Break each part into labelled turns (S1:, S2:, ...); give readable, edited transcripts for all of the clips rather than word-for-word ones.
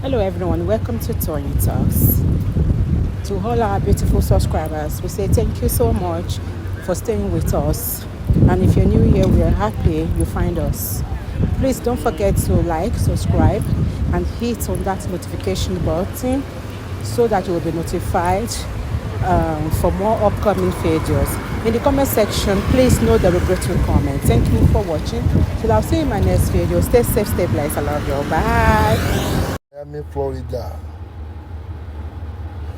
S1: Hello everyone, welcome to Tony Talks. To all our beautiful subscribers, we say thank you so much for staying with us. And if you're new here, we are happy you find us. Please don't forget to like, subscribe, and hit on that notification button so that you will be notified for more upcoming videos. In the comment section, please no derogatory comment. Thank you for watching. Till I'll see you in my next video. Stay safe, stay blessed. I love you. Bye.
S2: Miami, Florida.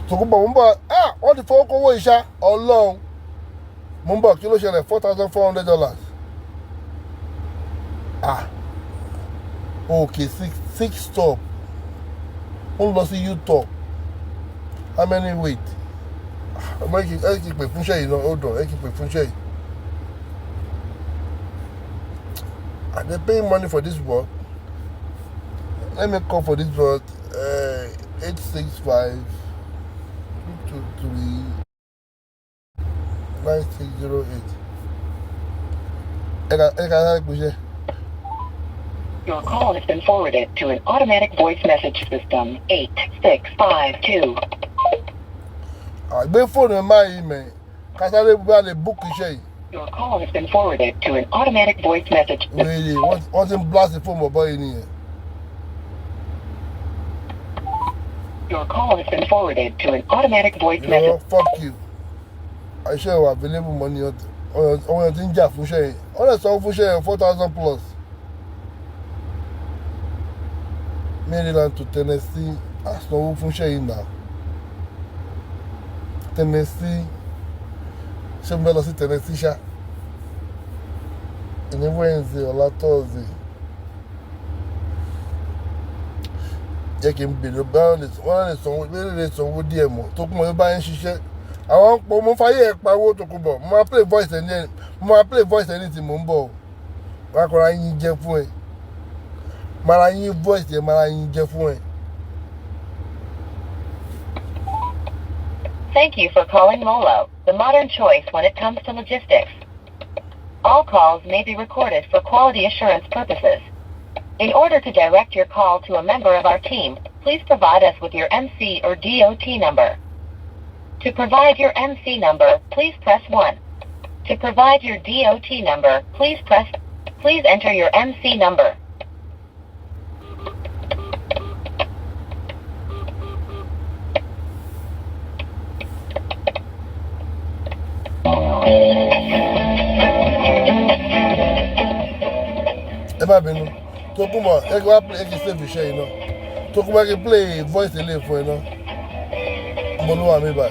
S2: So go Mumba. What the fuck over Isha or long? Mumba kilo share $4,400. Okay, six stop. Who lost you top? How many wait? I keep my function, you know. Hold on, I keep my function. Are they paying money for this work? Let me call for this work. 865 223 9608.
S3: Your call has been forwarded to an automatic voice message system. 8652.
S2: Be phone in my email. Because book is.
S3: Your call has been forwarded to an automatic voice message system.
S2: Really? What's in blast the phone mobile in here?
S3: Your call has been forwarded to an automatic voice message.
S2: Fuck you. I share available money on your ginger for share. On a song for share 4,000 plus. Maryland to Tennessee. That's no for share now. Tennessee. Somebody see Tennessee share. In Wednesday or Thursday. Jẹ́ kí n bèrè báwọn lè sanwó díẹ̀ mọ́ tó kún mọ́ bí báyìí ń ṣiṣẹ́ àwọn pọ̀ mo fàyè ẹ̀ pawó tó kún bọ̀ mo máa play voice ẹni tí mò ń bọ̀ wọ́n á kọ́ra yín jẹ́ fún ẹ mara yín voice ẹ mara yín jẹ́ fún ẹ.
S3: Thank you for calling Molo, the modern choice when it comes to logistics. All calls may be recorded for quality assurance purposes. In order to direct your call to a member of our team, please provide us with your MC or DOT number. To provide your MC number, please press 1. To provide your DOT number, please enter your MC number.
S2: Tokuma, I can save the share, you know. Tokuma can play voice delay for you know. Molo me by.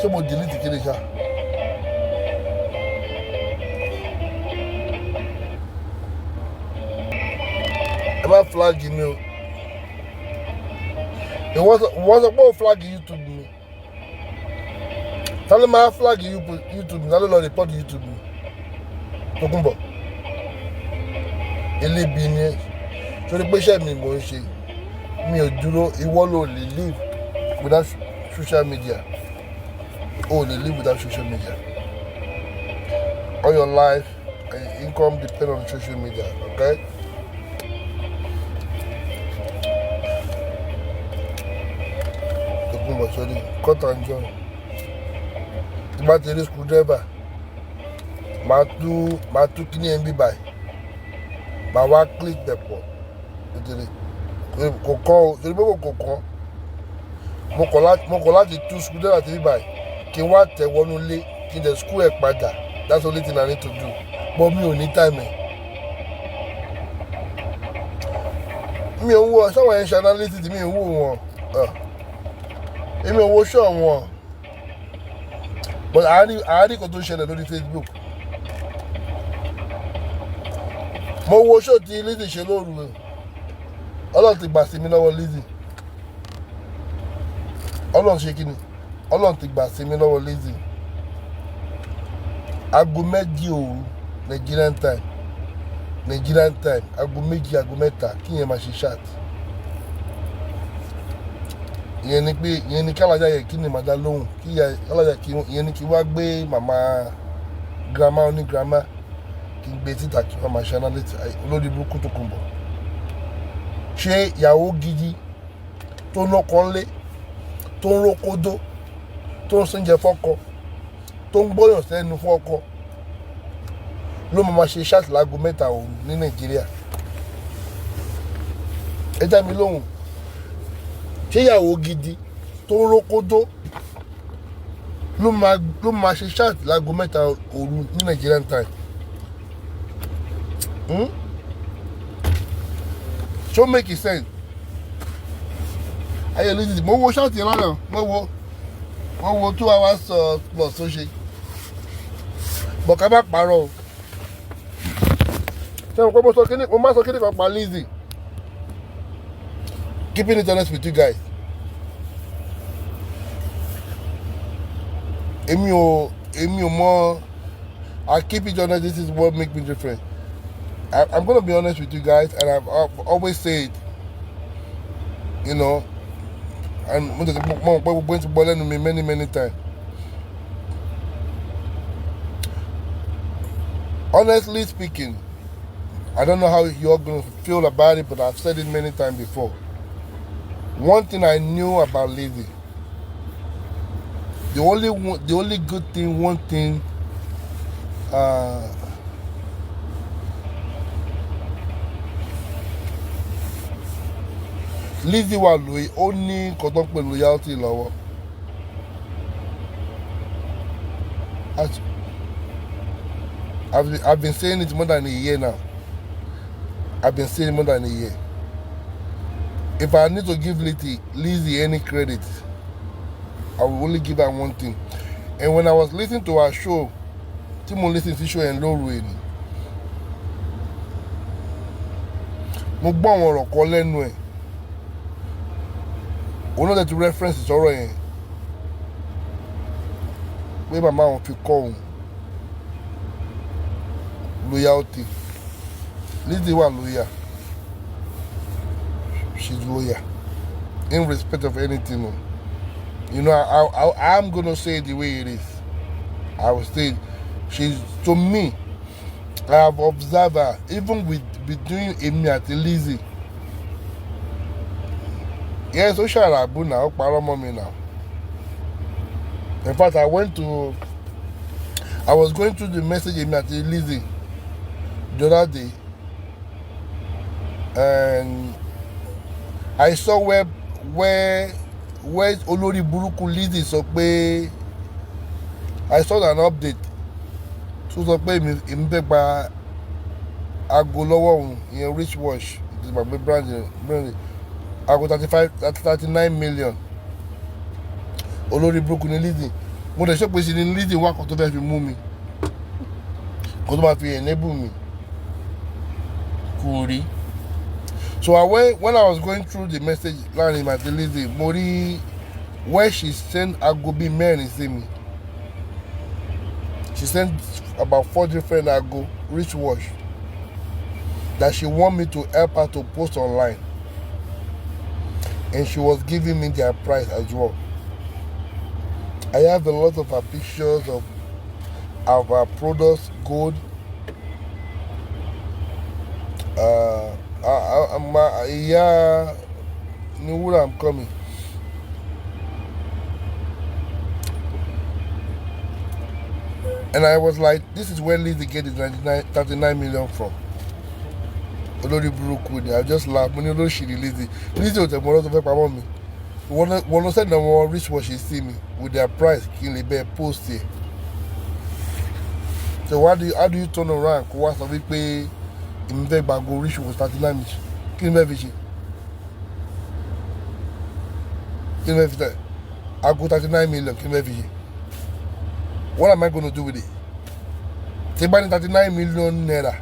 S2: Someone delete the killing. Am I flagging you? It was about flag YouTube me. Tell me I flag YouTube me. I don't report YouTube me. Tokumbo. Ele bini. So the patient me mo ṣe. Mi ò dúró ìwọ ló lè live without social media. Oh, they live without social media. All your life and your income depend on social media, okay? Sorry, cut and join. The battery screwdriver. My two kini MB by. My one click the port. Koko, you remember Koko? Mo láti two screwdriver to buy. Kí wá tẹ wọnú lé, kí the screw ẹ padà. That's the only thing I need to do. But mi ò ní time. Mi ò wo someone in analysis mi ò wo wọn. Èmi ò wo show wọn. But I already kò tó ṣẹlẹ̀ lórí Facebook. Mo wo show tí Lizzie ṣe lóru. Ọlọ́run ti gbà sí mi lọ́wọ́ Lizzie. Ọlọ́run ṣe kíni? Ọlọ́run ti gbà sí mi lọ́wọ́ Lizzie. Aago méjì òru Nigerian time. Aago méjì aago mẹ́ta kí yẹn máa ṣe chat. ìyẹn ni pé ìyẹn ni kí Alhaja yẹ kí ni màá dá lóhùn kí Alhaja kí ìyẹn ni kí wá gbé màmá grandma oní grandma kí n gbé títà kí wọ́n máa ṣe analysis olórí burúkú tó kún bọ̀. Ṣé ìyàwó gidi tó lọ́kọ ńlé tó ń rókódó tó ń sóúnjẹ fọ́kọ tó ń gbóyàn sẹ́nu fún ọkọ ló máa ṣe ṣáàtì láago 3 òru ní Nàìjíríà? Ẹ dá mi lóhùn. Ṣé ìyàwó gidi tó ń rókódó ló máa ṣe ṣáàtì láago 3 òru ní Nigerian time? Ṣó make sense? Ayé Lizzie mo wo ṣáàtì lọ́nà mo wo 2 hours plus tó ṣe bọ̀ ká má parọ́ o. Ṣé mo pé mo máa sọ kíní kan pa Lizzie? Keeping it honest with you guys, èmi ò mọ̀. I keep it honest. This is what makes me different. I'm gonna be honest with you guys, and I've always said, you know, and we're going to bother me many times. Honestly speaking, I don't know how you're gonna feel about it, but I've said it many times before. One thing I knew about Lizzie, the only good thing, one thing, Lizzie wà lóye, ó ní nǹkan tó ń pè loyalty lọ́wọ́. I've been saying it more than a year now. I've been saying it more than a year. If I need to give Lizzie any credit, I will only give her one thing. And when I was listening to her show, tí mo listen to show and lóru ẹni, mo gbọ́ àwọn ọ̀rọ̀ kan lẹ́nu ẹ̀. Òun náà ti reference sọ̀rọ̀ yẹn pé màmá wọn fi kọ́ òun loyalty. Lizzie wà loyal. She's loyal in respect of anything. You know, I'm gonna say it the way it is. I will say she's, to me, I have observed her even with between Emi and Lizzie. Yes, so sharabu now, mommy now. In fact, I was going through the message Emi and Lizzie the other day, and I saw where Olórí Burúkú Lizzie sọ pé, I saw an update tó sọ pé èmi fẹ́ gba aago lọ́wọ́ òun, ìyẹn rich wash, this my brand, aago 39 million. Olórí Burúkú ni Lizzie. Mo dẹ̀ sọ pé ṣe ni Lizzie wá kan tó fẹ́ fi mú mi, kan tó máa fi enable mi kò rí. So when I was going through the message láàrin my Lizzie, mo rí where she sent aago bíi mẹ́rin sí mi. She sent about 4 different aago rich wash that she want me to help her to post online, and she was giving me their price as well. I have a lot of her pictures of her products, gold. Yeah, know where I'm coming. And I was like, this is where Lizzie get the 39 million from. Olórí Burúkú ni, I just laugh. Mo ní olóṣèlú Lizzie. Lizzie ò tẹ̀ mọ́ lọ́tọ̀ fẹ́ pamọ́ mi. Wọ́n lọ send àwọn rich wash see me with their price kí n lè bẹ́ẹ̀ post here. So how do you turn around kó wá sọ wípé èmi fẹ́ gbàgbọ́ rich wash 39 million? Kí ni bẹ́ẹ̀ fi ṣe? Kí ni bẹ́ẹ̀ fi tẹ̀? Aago 39 million kí ni bẹ́ẹ̀ fi ṣe? What am I going to do with it? Say buying 39 million naira.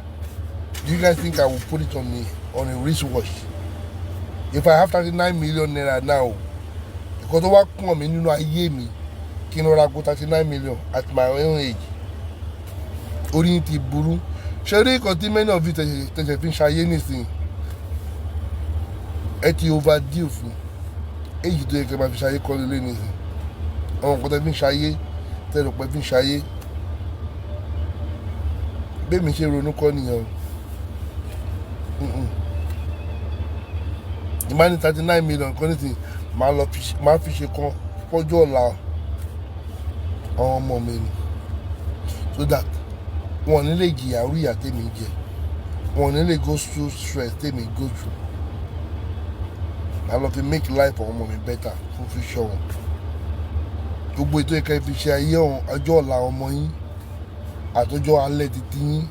S2: Do you guys think I will put it on a wristwatch? If I have 39 million naira now, because of what come in, you know, I hear me, can I go 39 million at my own age? Orienti buru. Sherry continue many of it to finish anything. Et you overdue. èyí tó yẹ kẹ́ máa fi ṣayé kọ́ lélẹ́ nìyí àwọn nǹkan tẹ́ fi ń ṣayé tẹ́lẹ̀ pẹ́ fi ń ṣayé bẹ́ẹ̀ mi ṣe ronú kọ́ nìyẹn o ìmá ní 39 million kan nísìnyí máa fi ṣe kan fọ́jọ́ ọ̀la àwọn ọmọ mi ni so that wọn ò ní lè jìyà orí ìyà tèmi jẹ wọn ò ní lè go through stress tèmi go through máa lọ fi make life àwọn ọmọ mi better fún future wọn gbogbo ètò ìka ibi ṣe ayé ọjọ́ ọ̀la ọmọ yín àtọjọ́ alẹ́ títí yín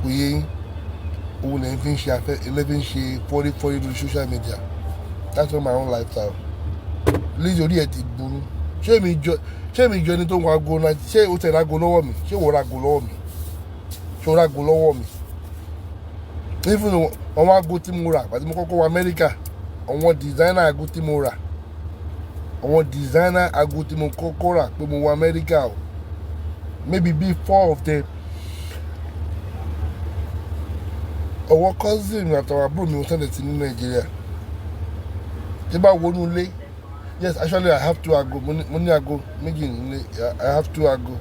S2: kò yé yín òun lẹ́yìn fi ń ṣe afẹ́ ẹlẹ́fi ń ṣe fọ́rí lórí social media that's not my own lifestyle Lizzie orí ẹ̀ ti burú ṣé èmi jọ ẹni tó ń wá ago náà ṣé o tẹ̀ rágo lọ́wọ́ mi ṣé o rágo lọ́wọ́ mi ṣé o rágo lọ́wọ́ mi even àwọn ago tí mo rà àti mo kọ́kọ́ wọ Amẹ́ríkà àwọn designer ago tí mo rà àwọn designer ago tí mo kọ́kọ́ rà pé mo wọ Amẹ́ríkà o maybe be 4 of them ọwọ́ cousin àtàwọn àbúrò mi ò tẹ́lẹ̀ sí ní Nàìjíríà tí bá wọnú ilé yes actually I have 2 ago mo ní ago méjì nílé I have 2 ago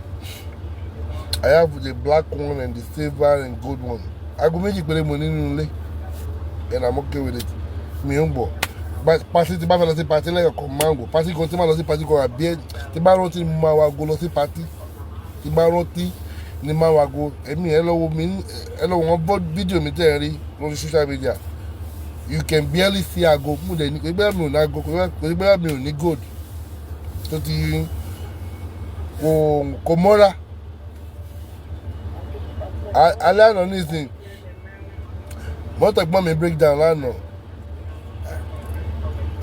S2: I have the black one and the silver and gold one ago méjì péré mo ní nínú ilé and I'm okay with it mi ò ń bọ̀ pàtí tí bá fẹ́ lọ sí pàtí lẹ́yìn ọkọ̀ máa ń bọ̀ pàtí kan tí máa lọ sí pàtí kan àbí tí bá rántí mo máa wago lọ sí pàtí tí bá rántí ni máa wago ẹ̀mí ẹ lọ́wọ́ wọn bọ́ fídíò mi tẹ̀ rí lórí social media you can barely see ago mo dẹ̀ ní pé mi ò ní ago kò sí pé mi ò ní gold tó ti kò mọ́ra alẹ́ àná nísìnyí mọ́tò ẹ̀gbọ́n mi break down lánàá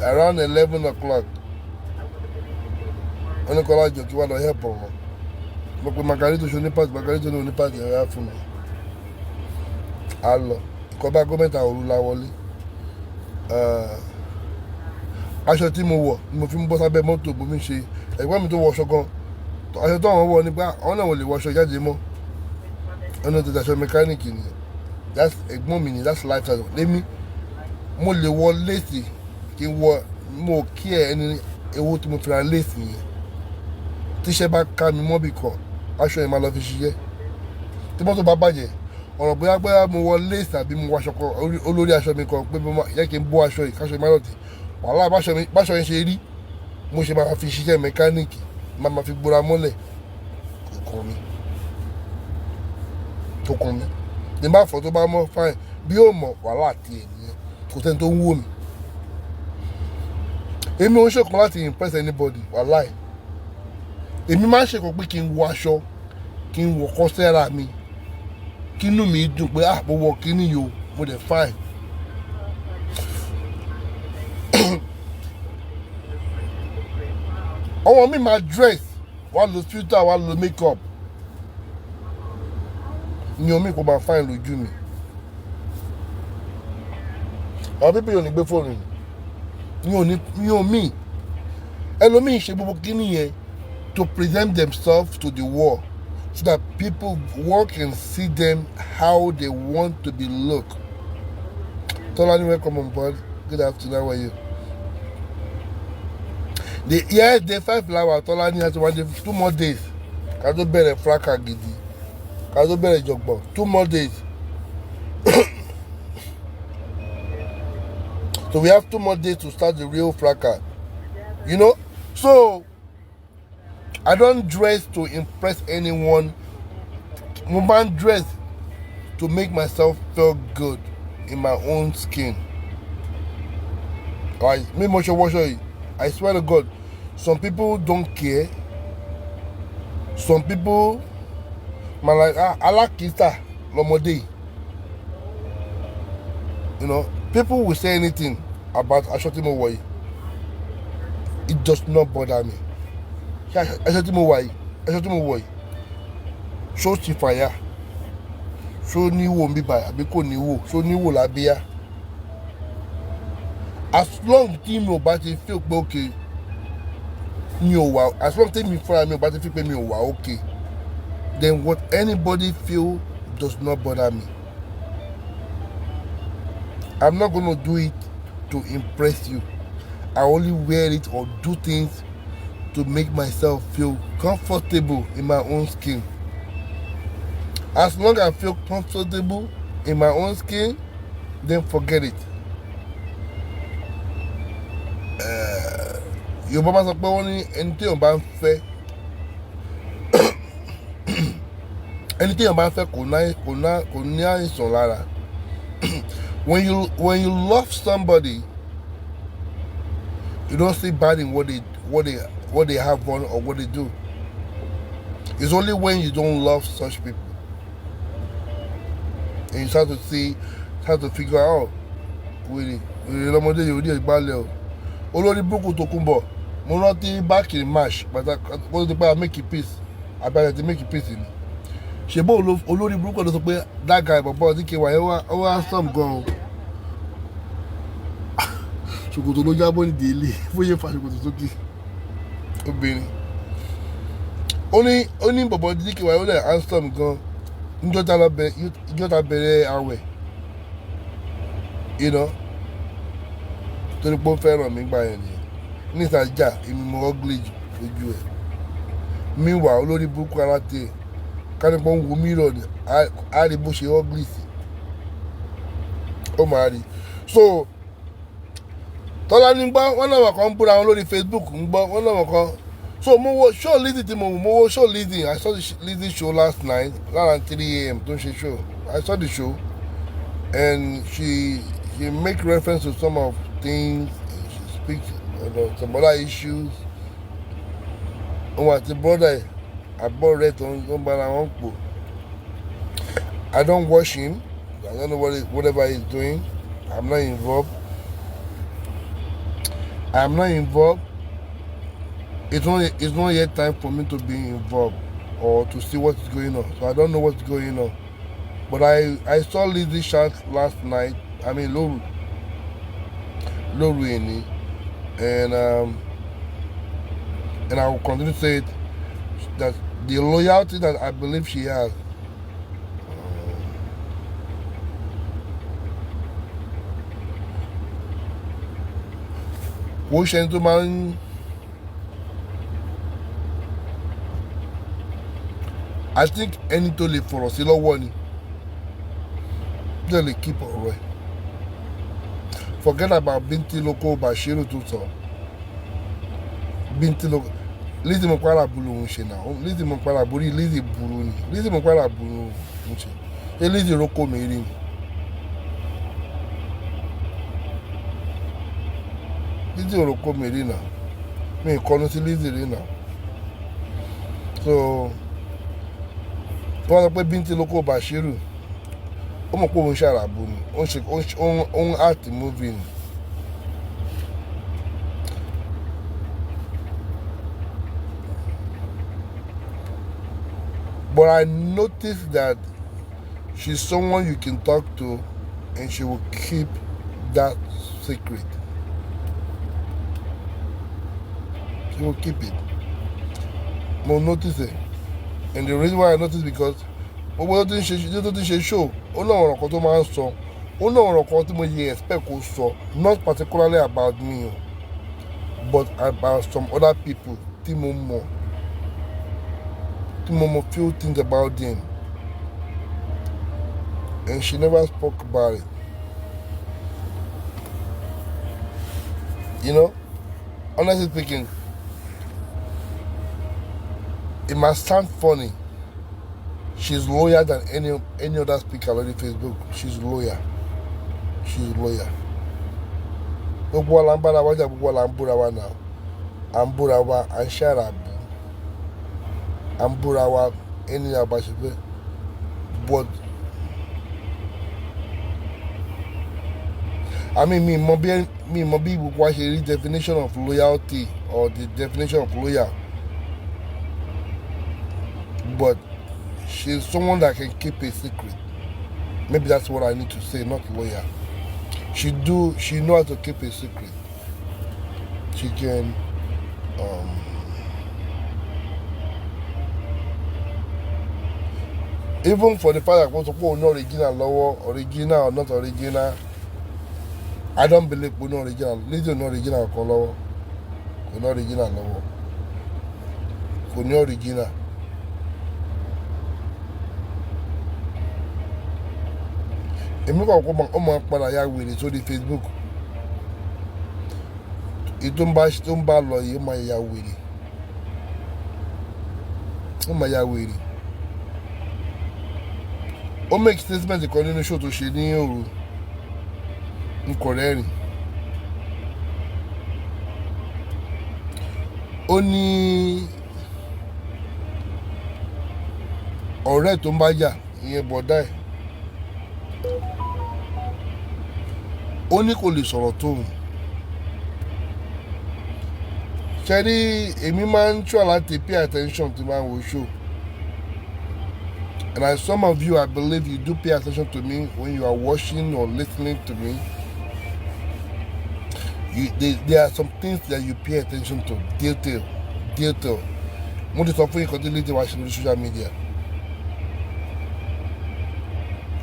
S2: around 11 o'clock wọ́n ní kọ́lá jọ kí wọ́n lọ help wọn mo pe Margarito ṣe onípàtì Margarito ní onípàtì ẹ̀rọ fún mi a lọ ìkọ́bá gómìnà òru la wọlé aṣọ tí mo wọ̀ ni mo fi ń bọ́ sábẹ́ mọ́tò bó mi ṣe ẹ̀gbọ́n mi tó wọṣọ gan aṣọ tó àwọn wọ̀ nígbà àwọn náà wọ́n lè wọṣọ jáde mọ́ ọ̀nà tó daṣọ mẹkáníìkì ni ẹ̀gbọ́n mi ni that's lifestyle lémi mo lè wọ léèsì kí n wọ mo kí ẹni ewu tí mo fi ra léèsì yẹn tíṣẹ́ bá ká mi mọ́bì kan aṣọ yẹn máa lọ fi ṣiṣẹ́ tí mọ́tò bá bàjẹ́ ọ̀rọ̀ bóyá mo wọ léèsì àbí mo wọ aṣọ kan olórí aṣọ mi kan pé yẹ kí n bó aṣọ yìí káṣọ yìí má lọ tì wàhálà báṣọ yẹn ṣe rí mo ṣe máa fi ṣiṣẹ́ mẹkáníìkì máa fi gbóra mọ́lẹ̀ tó kàn mí ní bá fọ tó bá mọ́ fáìn bí ó mọ̀ wàhálà àti ènìyàn kò sẹ́ni tó ń wò mí èmi ò ń ṣèkàn láti impress anybody wàhálà ẹ̀ èmi máa ń ṣèkàn pé kí n wọ aṣọ kí n wọ kọ́ sẹ́ra mi kí inú mi dùn pé mo wọ kíní yìí o mo dẹ̀ fáìn ọmọ mi máa dress wá lo filter wá lo make up ní omi kò máa fáìn lójú mi àwọn pípé yóò ní gbé fóònù ní omi ẹlòmíì ṣe gbogbo kíní yẹn to present themselves to the world so that people work and see them how they want to be look. Tolani, welcome on board. Good afternoon, how are you? Day 5 flower Tolani has 2 more days. Kazo bẹ̀rẹ̀ fraka gidi. Kazo bẹ̀rẹ̀ jọgbọn. 2 more days. So we have 2 more days to start the real fraka. You know? So I don't dress to impress anyone. I dress to make myself feel good in my own skin. Alright, me much wash it. I swear to God, some people don't care. Some people, man, like alakista lomode. You know, people will say anything about Ashotimo Wai. It does not bother me. Ashotimo Wai, ṣó ti fàyà ṣó níwò ń bíbà àbí kò níwò ṣó níwò lábíyá as long tí mi ò bá ti feel pé okay mi ò wà as long tí mi fúnra mi ò bá ti feel pé mi ò wà okay then what anybody feel does not bother me. I'm not gonna do it to impress you. I only wear it or do things to make myself feel comfortable in my own skin. As long as I feel comfortable in my own skin, then forget it. Yorùbá máa sọ pé wọ́n ní ẹni tí èèyàn bá ń fẹ́ ẹni tí èèyàn bá ń fẹ́ kò ní àìsàn lára. When you love somebody, you don't see bad in what they have on or what they do. It's only when you don't love such people and you start to figure out wèrè lọ́mọdé yìí orí ìgbàlẹ̀ o. Olórí burúkú tó kún bọ̀ mo rántí back in March pàtàkì kó tó ti pé I make a peace abẹ́rẹ́ ti make a peace ni. Ṣèbó olórí burúkú ló sọ pé that guy bọ̀bọ̀ DKY ó wá some gan o. Ṣòkòtò ló jábọ́ ní délé bóyá fa ṣòkòtò sókè obìnrin. Ó ní bọ̀bọ̀ DKY ó lẹ̀ handsome gan ìjọta bẹ̀rẹ̀ àwẹ̀ torí pé ó fẹ́ràn mi gbà yẹn nìyẹn. Ní ìtajà èmi mo ugly lójú ẹ̀. Meanwhile olórí burúkú ara tẹ̀ kánípọ̀ ń wo mirror ni á rí bó ṣe ugly sí. Ó máa rí. So tọ́lá ní gbọ́ wọ́n náà kan ń búra wọn lórí Facebook ń gbọ́ wọ́n náà kan. So mo wo show Lizzie tí mo wo show Lizzie. I saw the Lizzie show last night around 3 a.m. tó ń ṣe show. I saw the show and she make reference to some of things. She speaks some other issues. Òun àti brother àbọ̀ rẹ̀ tó ń bára wọn pọ̀. I don't watch him. I don't know whatever he's doing. I'm not involved. It's not yet time for me to be involved or to see what's going on. So I don't know what's going on. But I saw Lizzie shout last night. I mean Lodo ini, and I will continue to say it, that the loyalty that I believe she has. I think ẹni tó lè fọ̀rọ̀ sí lọ́wọ́ ni tó lè keep ọ̀rọ̀ ẹ̀. Forget about Binti Loko Bashiru tó sọ. Binti Loko Lizzie mo para bulu òun ṣe náà. Lizzie mo para borí Lizzie burú ni. Lizzie mo para bulu òun ṣe. Ṣé Lizzie roko mi rí ni? Lizzie roko mi rí náà. Mi ìkọnu sí Lizzie rí náà. So wọ́n sọ pé Binti Loko Bashiru ó mọ̀ pé òun ṣàràbù ni òun act movie ni. But I noticed that she's someone you can talk to and she will keep that secret. She will keep it. Mo notice it. And the reason why I notice because gbogbo tó ti ń ṣe show ó náà ọ̀rọ̀ kan tó máa ń sọ ó náà ọ̀rọ̀ kan tí mo yẹ expect kó sọ not particularly about me but about some other people tí mo mọ̀ few things about them, and she never spoke about it. Honestly speaking, it must sound funny. She's loyal than any other speaker on Facebook. She's loyal. Gbogbo wa la ń bára wájà, gbogbo wa la ń búra wa náà. À ń búra wa, à ń ṣàràbù. À ń búra wa ẹni àbáṣepẹ́. But I mean mi mọ bí gbogbo wa ṣe rí definition of loyalty or the definition of loyal. But she's someone that can keep a secret. Maybe that's what I need to say, not loyal. She knows how to keep a secret. She can even for the fact that wọ́n sọ pé òun náà original or not original, I don't believe kò ní original. Lizzie ò ní original kan lọ́wọ́. Kò ní original lọ́wọ́. Kò ní original. Èmi kàn kó ọmọ padà ya wèrè sórí Facebook. Ètò tó ń bá lọ yìí ó máa ya wèrè. Ó máa ya wèrè. Ó make statement kan nínú show tó ṣe ní òru. N kò rẹ́rìn. Ó ní ọ̀rẹ́ tó ń bá jà ìyẹn bọ̀dá ẹ̀. Ó ní kò lè sọ̀rọ̀ tóun. Ṣẹ́rí èmi máa ń try láti pay attention to my show. And as some of you, I believe you do pay attention to me when you are watching or listening to me. There are some things that you pay attention to. Detail. Mo ti sọ fún yín kan tí Lizzie wá ṣe lórí social media.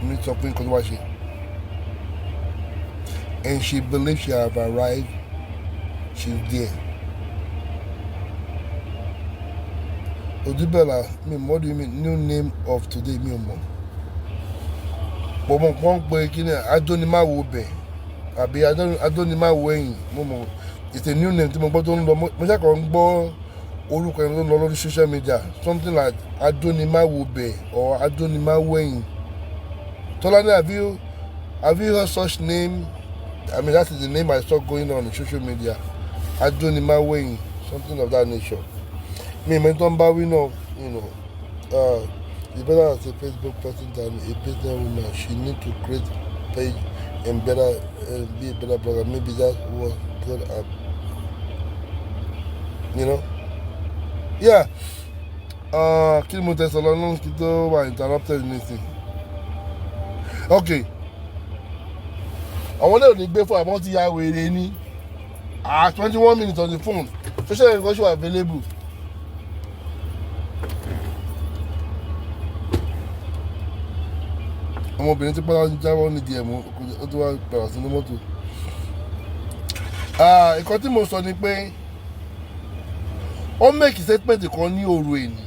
S2: Mo ti sọ fún yín kan tí wá ṣe. And she believes she have arrived. She's there. Odubela, what do you mean? New name of today, mi ò mọ̀. Bọ̀mọ̀ kan pé kí ni Adonimawo bẹ̀ àbí Adonimawo ẹ̀yìn mo mọ̀. It's a new name tí mo gbọ́ tó ń lọ. Mo ṣàkọ́ ń gbọ́ orúkọ ẹni tó ń lọ lórí social media. Something like Adonimawo bẹ̀ or Adonimawo ẹ̀yìn. Tolani, have you heard such name? I mean, that is the name I saw going on social media. Adonimawo ẹ̀yìn, something of that nature. Me, my don't we know, it's better as a Facebook person than a business woman. She need to create page and better be a better blogger. Maybe that's what good up. Yeah. Kill Motor Salon were interrupted in anything. Okay. I wonder if before I want to hear with any 21 minutes on the phone. Social information available. Ọmọbìnrin tí pátá ń jáwọ́ nídìí ẹ̀ mọ́ ó tó wá gbàrà sínú mọ́tò. Nǹkan tí mo sọ ni pé ó make statement kan ní òru èní.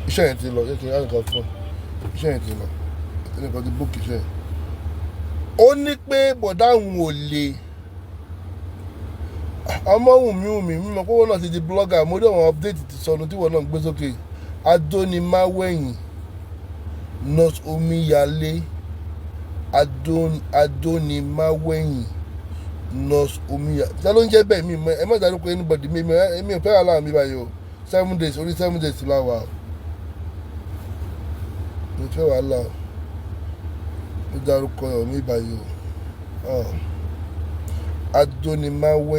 S2: Iṣẹ́ yẹn ti lọ, yẹ kí n rán nǹkan fún ọ. Iṣẹ́ yẹn ti lọ, ẹnìkan ti book iṣẹ́ yẹn. Ó ní pé bọ̀dá òun ò lè. Ọmọ wùmí mímọ̀ pé wọ́n náà ti di blogger. Mo rí àwọn update ti sọnù tí wọ́n náà gbé sókè. Adonimawo Not Omiyale Adonimawo Not Omiyale. That don't get bẹ́ẹ̀ mi mọ́ ẹ má dárúkọ anybody mi ò fẹ́ wà láwọn mi báyìí o 7 days only 7 days ti láwà o. Mi ò fẹ́ wà láwọn mi dárúkọ ẹ̀ mi báyìí o. Adonimawo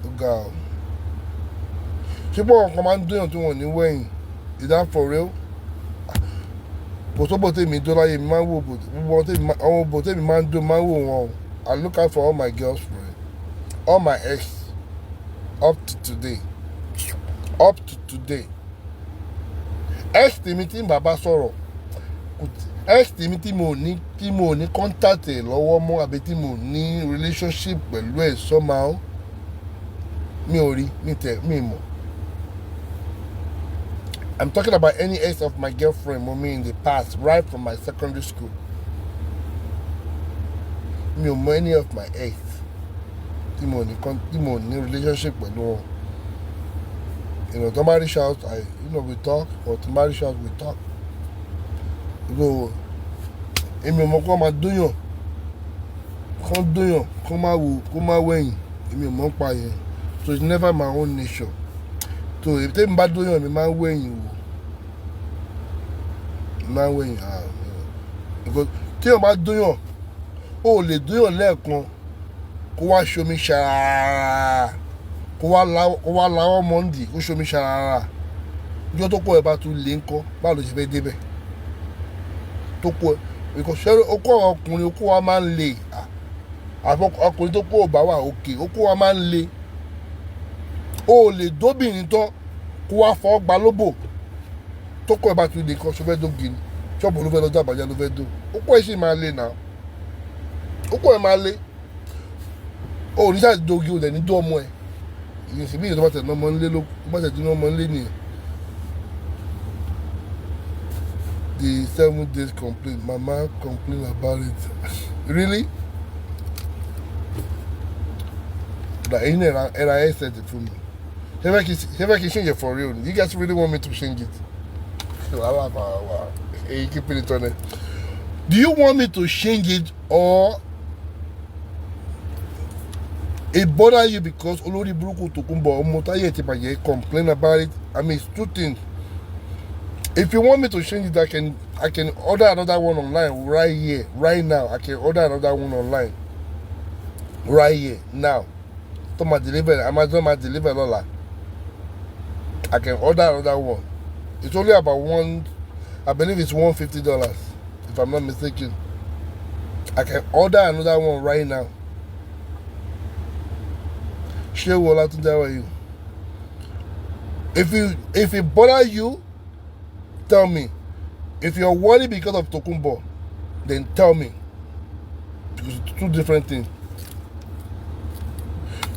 S2: ọ̀gá o. Ṣé pọ̀ ọkàn máa ń dóyàn tí wọ́n ní wẹ̀yìn? Is that for real? Bọ̀tọ́bọ̀ tèmi dó láyé mi máa ń wò àwọn bọ̀ tèmi máa ń dó máa ń wò wọn o. I look out for all my girlfriend, all my ex up to today. Ex tèmi tí bàbá sọ̀rọ̀, ex tèmi tí mo ní contact ẹ̀ lọ́wọ́ mọ́ àbí tí mo ní relationship pẹ̀lú ẹ̀ somehow mi ò rí mi mọ̀. I'm talking about any ex of my girlfriend, mommy, in the past, right from my secondary school. Me or any of my ex. Timo relationship with no. To marry shout, we talk, or to marry shout, we talk. So, èmi ò mọ̀ kó máa dóyàn. Kó máa wẹ̀yìn. Èmi ò mọ̀ pa yẹn. So it's never my own nature. So if tèmi bá dóyàn mi máa wẹ̀yìn wò. Máa wẹ̀yìn because tí o bá dóyàn o lè dóyàn lẹ́ẹ̀kan kó wá ṣomi ṣàràrà kó wá láwọ́ Monday kó ṣomi ṣàràrà ọjọ́ tó kọ́ ẹ̀ bá tún lè ń kọ́ báwo ló ṣe fẹ́ débẹ̀ tó kọ́ ẹ̀ because ṣẹ́rí okó àwọn ọkùnrin okó wa máa ń le ọkùnrin tó kó ò bá wà òkè okó wa máa ń le o lè dóbìnrin tán kó wá fọ́ gba lóbò tó kọ́ ẹ̀ bá tún lè kọ́ ṣọ fẹ́ dógi ni ṣọ́ọ̀bù ló fẹ́ lọ́jọ́ àbájá ló fẹ́ dó okó ẹ̀ sì máa le náà okó ẹ̀ máa le Oh, this is dog you, then you do more. You see me, what no money look, what I do no money. The 7 days complaint, Mama complained about it. Really? But and I said it for me. If I can change it for real, you guys really want me to change it? Hey, keep it on it. Do you want me to change it or it bother you because Olori Buruku Tokumbo Omotaye Tipaye complain about it? I mean, it's 2 things. If you want me to change it, I can order another one online right here, right now. I can order another one online right here now. To my deliver, Amazon my deliver Lola. I can order another one. It's only about I believe it's $150, if I'm not mistaken. I can order another one right now. Share what I tell you. If it bother you, tell me. If you're worried because of Tokumbo, then tell me. Because it's 2 different things.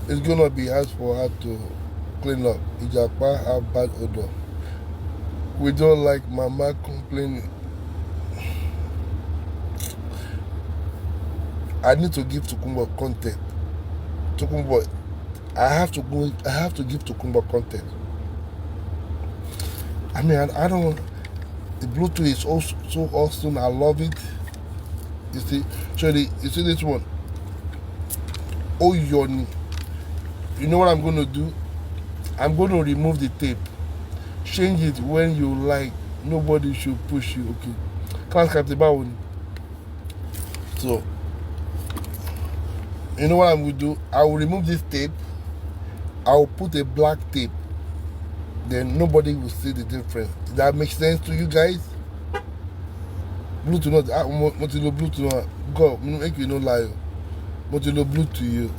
S2: It's gonna be hard for her to clean up. Ijapa have bad odor. We don't like Mama complaining. I need to give Tokumbo content. Tokumbo, I have to give Tokumbo content. I mean, I don't. The Bluetooth is also so awesome. I love it. You see, you see this one. Oh, Yoni. You know what I'm going to do? I'm going to remove the tape. Change it when you like. Nobody should push you. Okay. Class Captain Bawon. So, you know what I'm going to do? I will remove this tape. I will put a black tape. Then nobody will see the difference. Does that make sense to you guys? Bluetooth not Motilo Bluetooth God, make you no lie. Motilo Bluetooth you.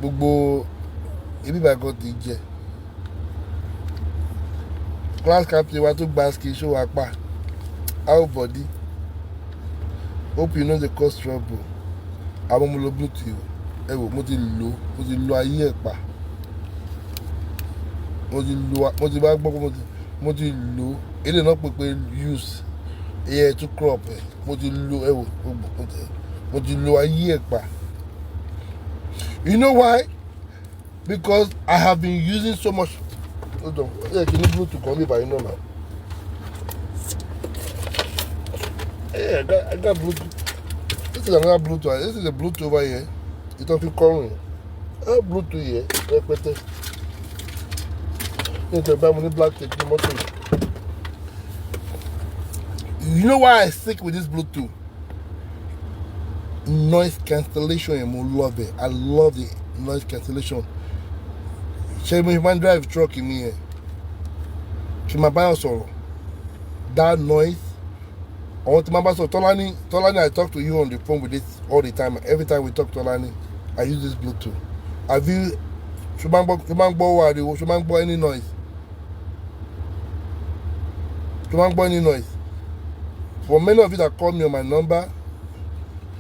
S2: Gbogbo ebi ba got DJ. Class captain wa to basket show apa. How body. Hope you know the cause trouble. Àwọn mo lo Bluetooth. Ẹ wo mo ti lo ayé ẹ pa. Mo ti bá gbọ́ mo ti lo ele náà pé use ẹ to crop ẹ mo ti lo ẹ wò mo ti lo ayé ẹ pa. You know why? Because I have been using so much. Hold on. Yeah, can you Bluetooth call me by now? Yeah, I got Bluetooth. This is another Bluetooth. This is a Bluetooth over here. It don't calling. I have Bluetooth here. You know why I stick with this Bluetooth? Noise cancellation, I love it. I love the noise cancellation. She might drive truck in here. She might buy also that noise. I want to remember so Tolani, I talk to you on the phone with this all the time. Every time we talk to Tolani, I use this Bluetooth. Have you any noise? Any noise? For many of you that call me on my number,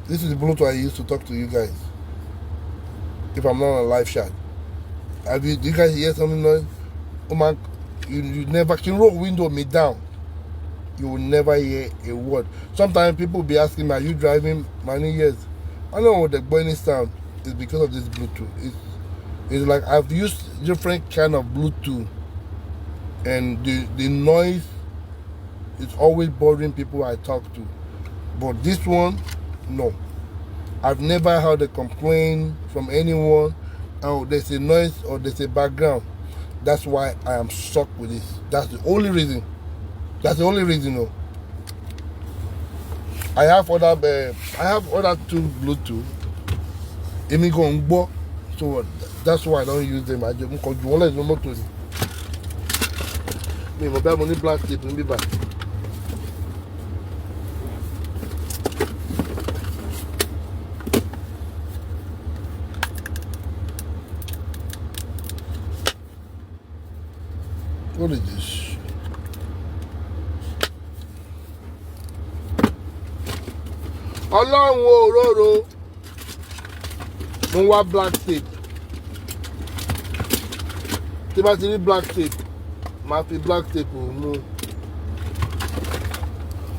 S2: this is the Bluetooth I use to talk to you guys. If I'm not on a live chat. Do you guys hear something noise? Oh man, you never can roll window me down. You will never hear a word. Sometimes people be asking me, are you driving many years? I know the burning sound is because of this Bluetooth. It's like I've used different kind of Bluetooth and the noise is always bothering people I talk to. But this one, no. I've never heard a complaint from anyone. Oh, there's a noise or there's a background. That's why I am stuck with this. That's the only reason. No. I have other 2 Bluetooth. So that's why I don't use them. I just because you want to know to me. My bad money black tape and be back. What is this? Ọlọ́run òróró. Mo mo wá black tape tí bá ti rí black tape máa fi black tape mú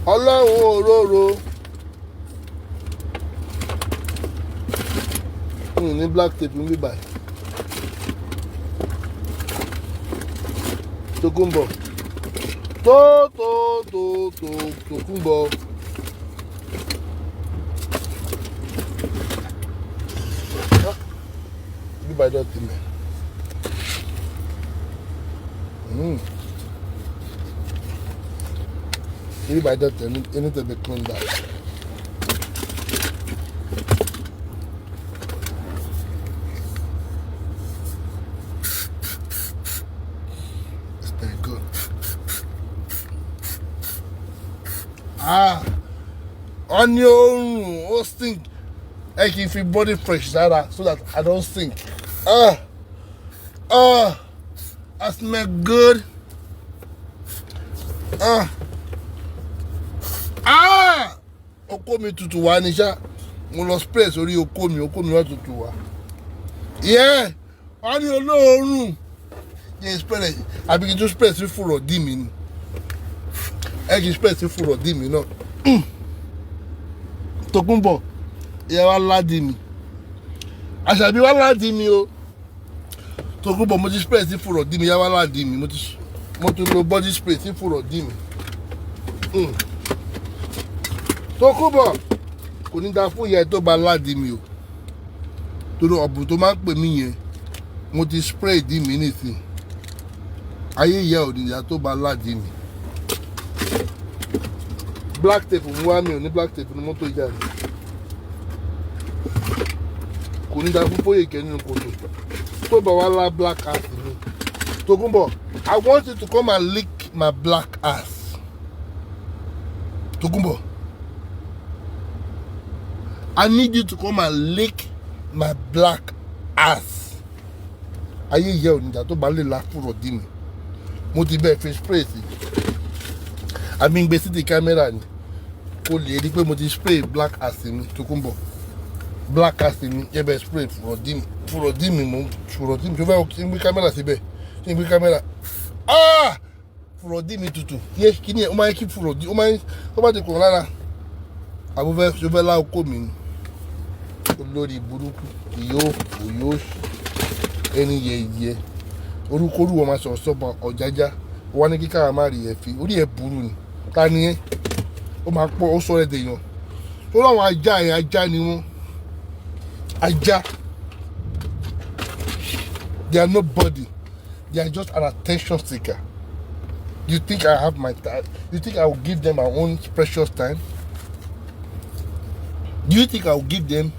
S2: ọlọ́run òróró ní black tape ń bí báyìí Tókunbọ̀ Tókunbọ̀ bí báyìí dọ̀tí mẹ́ bí báyìí dọ̀tí ẹni tẹ̀lé clean that. On your own stink. I can feel body fresh so that I don't stink. I smell good. Oko mi tutu wa ni sha. Mo lọ spray sórí oko mi wa tutu wa. Yeah. On your own. Yeah, spray. I begin to spray sí furo di mi ni. I can spray sí furo di mi no. Tókunbọ̀ ìyá wa ládì mi àṣàbí wa ládì mi o Tókunbọ̀ mo ti spray sí fúrọ̀ dì mí ìyá wa ládì mi mo ti lo body spray sí fúrọ̀ dì mí Tókunbọ̀ kò ní da fún ìyá ẹ tó bá ládì mi o torí ọ̀bùn tó máa ń pè mí yẹn mo ti spray dì mí nìsín ayé ìyá ò ní ìyá tó bá ládì mi. Black tape mo wá mi ò ní black tape ní mọ́tò ìjà rẹ̀ kò ní da fún bóyè kẹ́ nínú kòtò tó bá wá lá black ass mi Tókunbọ̀ I want you to come and lick my black ass Tókunbọ̀ I need you to come and lick my black ass ayé ìyá ò ní ìjà tó bá lè la fúrọ̀ dì mí mo ti bẹ́ẹ̀ fi spray sí àmì ìgbésí ti kámẹ́rà ni o lè rí pé mo ti spray black ass mi Tókunbọ̀ black ass mi yẹ bẹ spray fúrọ̀ dì mí mo fúrọ̀ dì mí tó fẹ́ kí n gbé kámẹ́rà síbẹ̀ kí n gbé kámẹ́rà fúrọ̀ dì mí tutù yẹ kí ni ẹ ó máa ń kí fúrọ̀ dì ó máa ń tó bá ti kùn lára àbúfẹ́ tó fẹ́ lá okó mi ni olórí burúkú ìyó ẹni yẹyẹ orúkọ olúwọ máa sọ̀rọ̀ sọ́bà ọ̀jájá wọn ní kíkà má rí ẹ fi orí ẹ burú ni ta ni ẹ ó máa pọ̀ ó sọ ẹ dèèyàn tó láwọn ajá yẹn ajá ni wọn ajá they are nobody they are just an attention seeker. You think I have my time? You think I will give them my own precious time? Do you think I will give them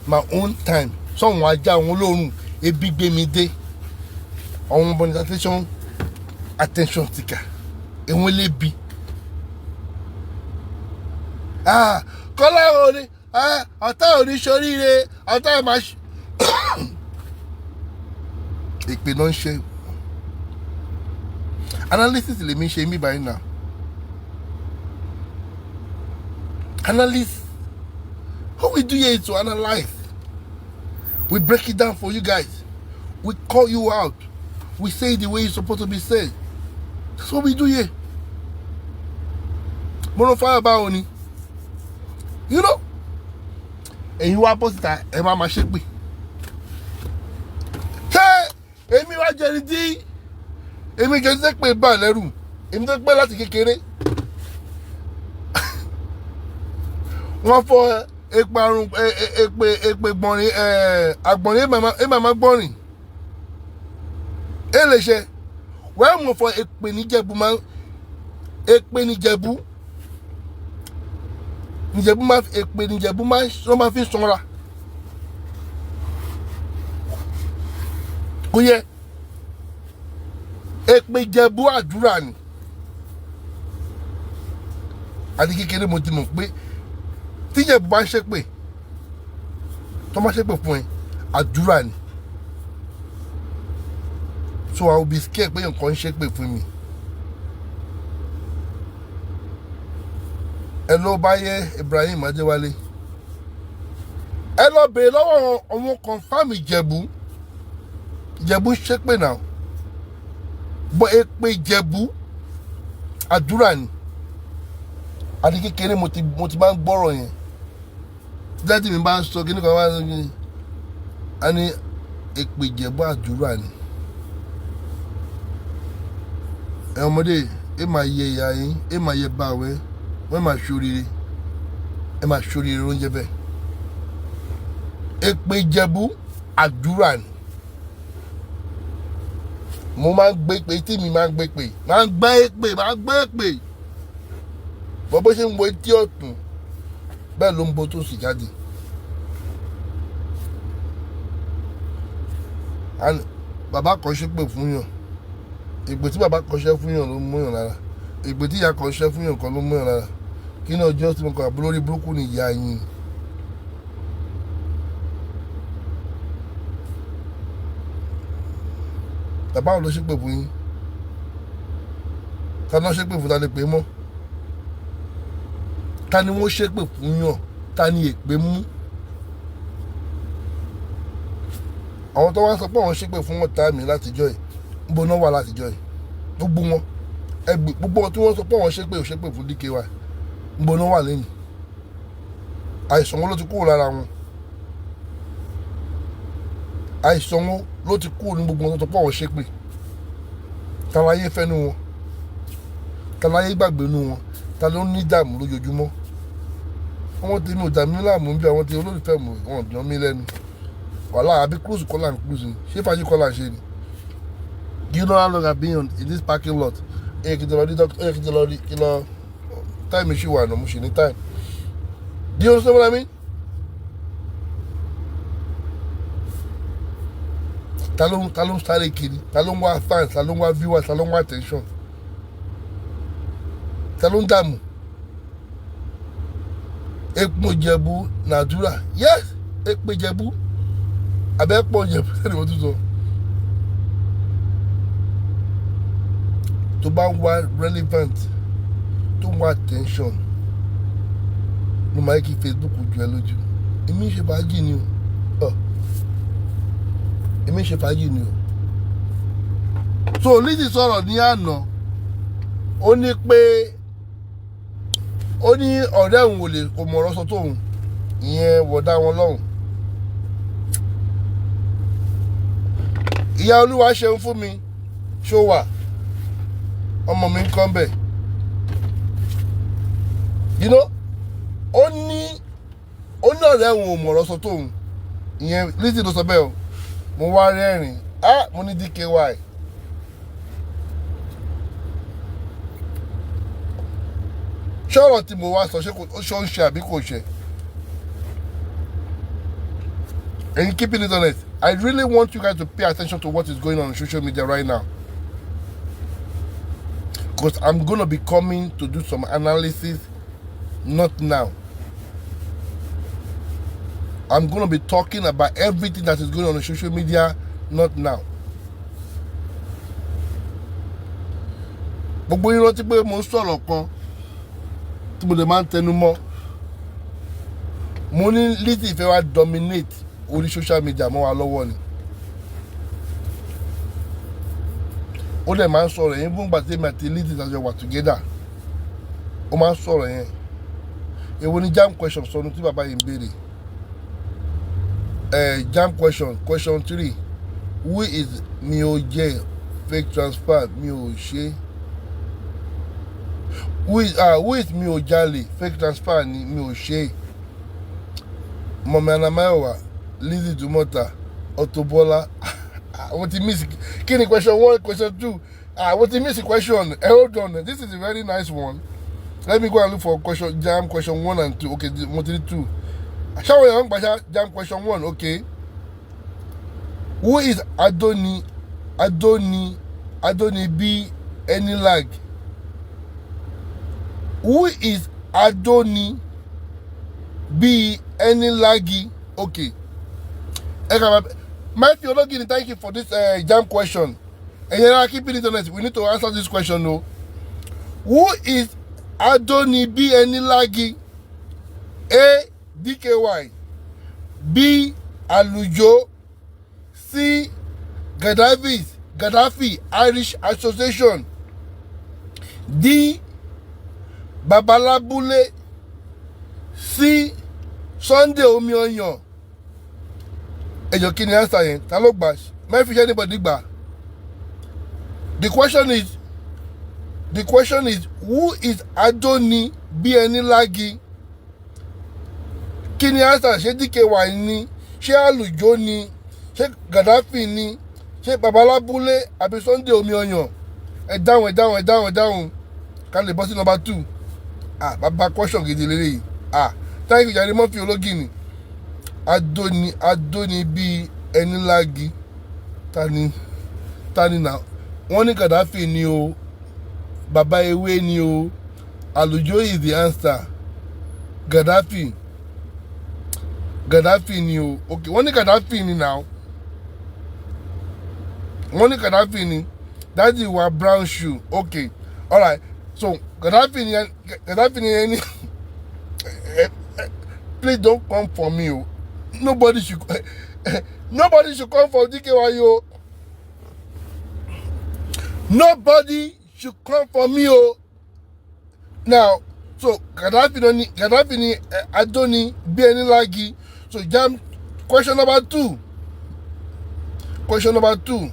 S2: my own time? Someone ajá wọn lórun ebi gbé mi dé àwọn monetization attention seeker èwọn lè bi kọ́lá òní ọ̀tá òní ṣoríire ọ̀tá ẹ̀ máa ṣe ìpè náà ń ṣe analysis lèmi ṣe mí báyìí náà analysis what we do here is to analyze. We break it down for you guys. We call you out. We say it the way it's supposed to be said. That's what we do here. Mono fire baoni. You know? And you are supposed to Emma Mashekbi. Hey! Emi wa jeridi. Emi gẹ́sẹ̀ pé bá lẹ́rù. Emi tó pẹ́ láti kékeré. Wọ́n fọ́ ekparun ekpe gbọnrin agbọnrin mama gbọnrin elese wẹ́n mo fọ ekpe níjẹ̀bú máa ekpe níjẹ̀bú máa ekpe níjẹ̀bú máa wọ́n máa fi sanra kò yẹ ekpe Ìjẹ̀bú àdúrà ni àti kékeré mo ti mọ̀ pé tíjẹ̀bú bá ń ṣépè tó máa ṣépè fún ẹ àdúrà ni so I will be scared pé nǹkan ń ṣépè fún mi. ẹ ló bá yẹ Ibrahim Adéwálé ẹ lọ bèèrè lọ́wọ́ àwọn confam Ìjẹ̀bú ṣépè náà bọ́ èpè Ìjẹ̀bú àdúrà ni àti kékeré mo ti máa ń gbọ́rọ̀ yẹn dájú mi bá ń sọ kí ní kan wá sí a ní èpè Ìjẹ̀bú àdúrà ni ẹ ọmọdé ẹ máa yẹ ìyá yín ẹ máa yẹ báwẹ wọ́n máa ṣoríire ẹ máa ṣoríire oúnjẹ bẹ́ẹ̀ èpè Ìjẹ̀bú àdúrà ni mo máa ń gbé pé tí mi máa ń gbé pé máa ń gbé èpè bó ṣe ń wo etí ọ̀tún bẹ́ẹ̀ ló ń bo tó sì jáde bàbá kan ṣépè fún yàn ìpè tí bàbá kan ṣẹ́ fún yàn ló mú yàn lára ìpè tí ìyá kan ṣẹ́ fún yàn kan ló mú yàn lára kí ní ọjọ́ tí mo kàn àbúrò lórí burúkú ni ìyá yín bàbá wọn ló ṣépè fún yín ta ni wọ́n ṣépè fún ta lè pè mọ́ ta ni wọ́n ṣépè fún yàn ta ni èpè mú àwọn tó wá sọ pé àwọn ṣépè fún wọn tá mi látijọ́ yìí níbo náà wà látijọ́ yìí gbogbo wọn gbogbo wọn tí wọ́n sọ pé àwọn ṣépè fún DKY níbo náà wà lẹ́nu àìsàn wọn ló ti kúrò lára wọn àìsàn wọn ló ti kúrò ní gbogbo wọn tó sọ pé àwọn ṣépè tàlàyé fẹ́nu wọn tàlàyé gbàgbé nu wọn ta ló ní dààmú lójoojúmọ́ àwọn tí mi ò dààmú láàmú bí àwọn tí olólùfẹ́ mi wọn dán mí lẹ́nu wàhálà àbí cruise kọ́là ń cruise ni ṣé fàájì kọ́là ń ṣe ni you know how long I've been in this parking lot ẹ kìtì lọ rí doctor ẹ kìtì lọ rí kí lọ time ṣì wà nà mo ṣì ní time do you understand what I mean? ta ló ń sáré kiri ta ló ń wá fans ta ló ń wá viewers ta ló ń wá attention ta ló ń dààmú èpè Ìjẹ̀bú nàdúrà yes èpè Ìjẹ̀bú abẹ́pọ̀ Ìjẹ̀bú sẹ́ni mo tún sọ tó bá ń wá relevant tó ń wá attention ló máa kí Facebook ju ẹ lójú èmi ń ṣe fàájì ni o èmi ń ṣe fàájì ni o so Lizzie sọ̀rọ̀ ní àná ó ní pé ó ní ọ̀rẹ́ òun kò mọ̀ ọ̀rọ̀ sọ tóun ìyẹn wọ̀dá wọn lọ́hùn ìyá olúwa ṣeun fún mi ṣó wà ọmọ mi ń kọ́ bẹ̀ you know ó ní ọ̀rẹ́ òun ò mọ̀ ọ̀rọ̀ sọ tóun ìyẹn Lizzie ló sọ bẹ́ẹ̀ o mo wá rẹ́rìn mo ní DKY ṣọ́rọ̀ tí mo wá sọ ṣó ń ṣe àbí kò ṣe and keeping it honest I really want you guys to pay attention to what is going on social media right now because I'm gonna be coming to do some analysis not now I'm gonna be talking about everything that is going on social media not now gbogbo yín rántí pé mo ń sọ̀rọ̀ kan tí mo dẹ̀ máa ń tẹnu mọ́ mo ní Lizzie fẹ́ wá dominate orí social media mọ́ wa lọ́wọ́ ni ó dẹ̀ máa ń sọ̀rọ̀ yẹn fún gbàtí èmi àti Lizzie tàjọ wà together ó máa ń sọ̀rọ̀ yẹn èwo ni jam question sọnù tí bàbá yìí ń béèrè jam question 3 who is mi ò jẹ fake transfer mi ò ṣe who is mi ò jalè fake transfer ni mi ò ṣe mọ̀mí anamayowa Lizzie Dumota Auto Bola àwọn ti miss kí ni question 1 question 2 àwọn ti miss question hold on this is a very nice one let me go and look for jam question 1 and 2 okay mo ti rí 2 ṣáwọn èèyàn ń gbàṣà jam question 1 okay who is Adoni bí any lag who is Adoni bí any laggy okay Matthew Ologini, thank you for this jam question and then keeping it honest we need to answer this question no who is Adoni bí any laggy A DKY B. Alujo. C. Gaddafi Irish Association. D. Babalabule. C. Sunday Omioyan. Ẹjọ́ kí ni answer yẹn? Ta ló gbà? Mẹ́fì ṣe anybody gbà? The question is who is Adoni Bienilagi? Kí ni answer? Ṣé DKY ni? Ṣé Alujo ni? Ṣé Gaddafi ni? Ṣé Babalabule àbí Sunday Omioyan? Ẹ dáhùn. Ká lè bọ́ sí number 2. Bàbá question gidi lélẹ́yìí. Thank you jàre Murphy Ológìní. Adoni Bienilagi. Tani na. Wọ́n ní Gaddafi ni o. Baba Ewe ni o. Alujo is the answer. Gaddafi ni o. Okay, wọ́n ní Gaddafi ni now. Wọ́n ní Gaddafi ni. That is our brown shoe. Okay, alright. So Gaddafi ni any. Please don't come for me o. Nobody should come for DKY o. Nobody should come for me o. Now, so Gaddafi ni Adoni Bienilagi. So jam question number 2. Question number 2.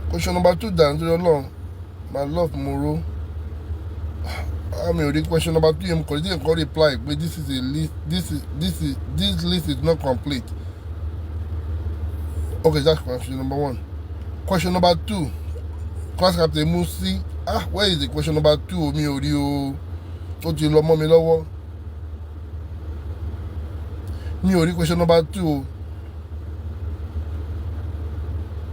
S2: Question number 2 down to the long. My love Moro. I mean, question number 3. I'm going to reply, but this is a list. This list is not complete. Okay, that's question number 1. Question number 2. Class Captain Musi. Where is the question number 2? Mi ò rí o. Ó ti lọ mọ́ mi lọ́wọ́. Mi ò rí question number 2 o.